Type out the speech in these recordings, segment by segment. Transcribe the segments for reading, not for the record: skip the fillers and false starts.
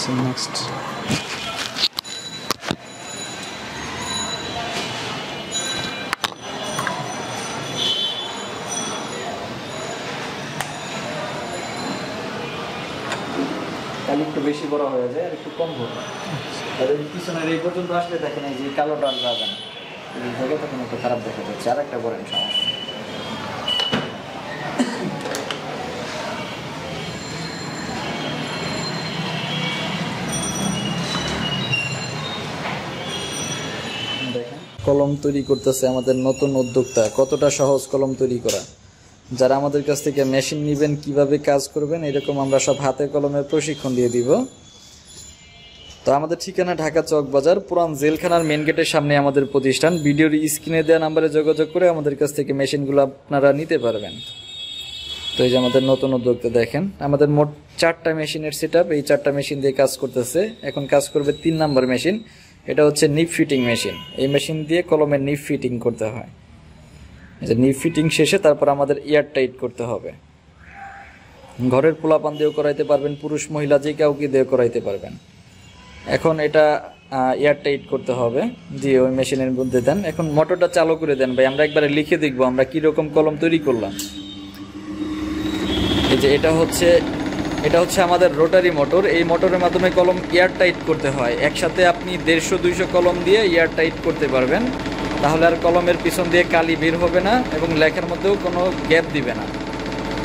আচ্ছা নেক্সট তাহলে একটু বেশি বড় হয়ে যায় আর একটু কম হবে। আর এই পিছনের এই পর্যন্ত আসলে দেখেন এই যে কালো ডাল যাবে না, এই জায়গায় তখন একটু খারাপ দেখা যাচ্ছে। আর একটা করেন সমস্যা দেখেন। কলম তৈরি করতেছে আমাদের নতুন উদ্যোক্তা। কতটা সহজ কলম তৈরি করা। যারা আমাদের কাছ থেকে মেশিন নেবেন, কিভাবে কাজ করবেন, এরকম আমরা সব হাতে কলমের প্রশিক্ষণ দিয়ে দিব। তো আমাদের ঠিকানা ঢাকা চক বাজার, পুরান জেলখানার মেন গেটের সামনে আমাদের প্রতিষ্ঠান। ভিডিওর স্ক্রিনে দেওয়া নাম্বারে যোগাযোগ করে আমাদের কাছ থেকে মেশিনগুলো আপনারা নিতে পারবেন। তো এই যে আমাদের নতুন উদ্যোক্তা দেখেন, আমাদের মোট 4টা মেশিনের সেটআপ। এই 4টা মেশিন দিয়ে কাজ করতেছে। এখন কাজ করবে 3 নাম্বার মেশিন। এটা হচ্ছে নিপ ফিটিং মেশিন। এই মেশিন দিয়ে কলমের নিপ ফিটিং করতে হয়। নিপ ফিটিং শেষে তারপর আমাদের এয়ার টাইট করতে হবে। ঘরের পোলাপান দিয়েও করাইতে পারবেন, পুরুষ মহিলা যে কাউকে দিয়ে করাইতে পারবেন। এখন এটা এয়ার টাইট করতে হবে, দিয়ে ওই মেশিনের মধ্যে দেন। এখন মোটরটা চালু করে দেন ভাই, আমরা একবারে লিখে দেখবো আমরা কিরকম কলম তৈরি করলাম। এই যে এটা হচ্ছে আমাদের রোটারি মোটর। এই মোটরের মাধ্যমে কলম এয়ার টাইট করতে হয়। একসাথে আপনি 150-200 কলম দিয়ে এয়ার টাইট করতে পারবেন। তাহলে আর কলমের পিছন দিয়ে কালি বের হবে না এবং লেখার মধ্যেও কোনো গ্যাপ দিবে না।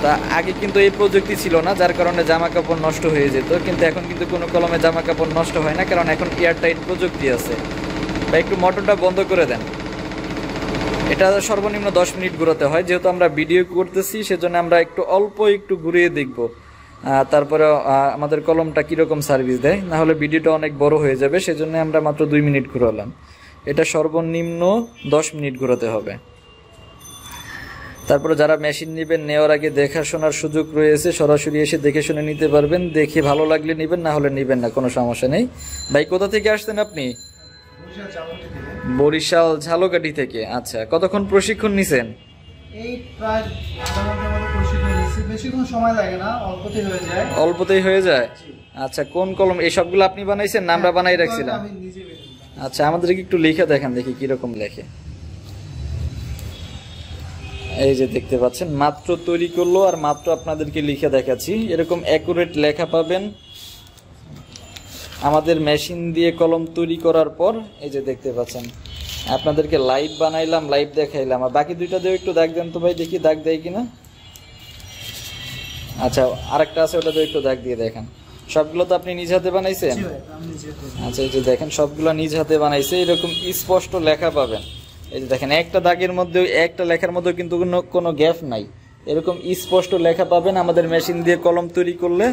তা আগে কিন্তু এই প্রযুক্তি ছিল না, যার কারণে জামা কাপড় নষ্ট হয়ে যেত। কিন্তু এখন কিন্তু কোনো কলমে জামা কাপড় নষ্ট হয় না, কারণ এখন এয়ার টাইট প্রযুক্তি আছে। বা একটু মোটরটা বন্ধ করে দেন। এটা সর্বনিম্ন 10 মিনিট ঘোরাতে হয়। যেহেতু আমরা ভিডিও করতেছি সেজন্য আমরা অল্প একটু ঘুরিয়ে দেখব, তারপরে আমাদের কলমটা কীরকম সার্ভিস দেয়। না হলে ভিডিওটা অনেক বড় হয়ে যাবে, সেজন্য আমরা মাত্র 2 মিনিট ঘোরালাম। এটা সর্বনিম্ন 10 মিনিট ঘোরাতে হবে। তারপরে যারা মেশিন নেবেন, নেওয়ার আগে দেখাশোনার সুযোগ রয়েছে, সরাসরি এসে দেখে শুনে নিতে পারবেন। দেখে ভালো লাগলে নেবেন, না হলে নেবেন না, কোনো সমস্যা নেই। ভাই কোথা থেকে আসছেন আপনি? বরিশাল ঝালকাঠি থেকে। আচ্ছা, কতক্ষণ প্রশিক্ষণ নিছেন? এই প্রায় আধা ঘন্টার মতো প্রশিক্ষণ নিয়েছি। বেশিক্ষণ সময় লাগে না, অল্পতেই হয়ে যায়। অল্পতেই হয়ে যায়। আচ্ছা, কোন কলম এই সবগুলো আপনি বানাইছেন না আমরা বানাই রাখছিলাম? আমি নিজে বানাই। আচ্ছা, আমাদেরকে একটু লিখে দেখান দেখি কিরকম লেখে। এই যে দেখতে পাচ্ছেন, মাত্র তৈরি করলো আর মাত্র আপনাদেরকে লিখে দেখাচ্ছি। এরকম অ্যাকুরেট লেখা পাবেন আমাদের মেশিন দিয়ে কলম তৈরি করার পর। এই যে দেখতে পাচ্ছেন, আপনাদেরকে লাইভ বানাইলাম, লাইভ দেখাইলাম। আর বাকি দুইটা দিয়ে একটু দাগ দেন তো ভাই, দেখি দাগ দেয় কিনা। আচ্ছা, আরেকটা আছে, ওটা দিয়ে একটু দাগ দিয়ে দেখান। সবগুলো তো আপনি নিজ হাতে বানাইছেন? আচ্ছা, এই যে দেখেন সবগুলো নিজ হাতে বানাইছে। এরকম স্পষ্ট লেখা পাবেন। এই যে দেখেন, একটা দাগের মধ্যে, একটা লেখার মধ্যে কিন্তু কোনো গ্যাপ নাই। এরকম স্পষ্ট লেখা পাবেন আমাদের মেশিন দিয়ে কলম তৈরি করলে।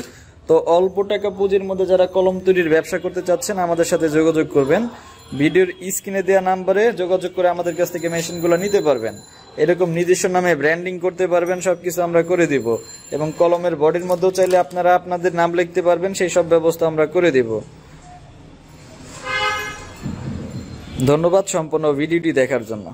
তো অল্প টাকা পুঁজির মধ্যে যারা কলম তৈরির ব্যবসা করতে চাচ্ছেন, আমাদের সাথে যোগাযোগ করবেন। ভিডিওর স্ক্রিনে দেওয়া নাম্বারে যোগাযোগ করে আমাদের কাছ থেকে মেশিনগুলো নিতে পারবেন। এরকম নিজস্ব নামে ব্র্যান্ডিং করতে পারবেন, সবকিছু আমরা করে দিব। এবং কলমের বডির মধ্যেও চাইলে আপনারা আপনাদের নাম লিখতে পারবেন, সেই সব ব্যবস্থা আমরা করে দিব। ধন্যবাদ সম্পূর্ণ ভিডিওটি দেখার জন্য।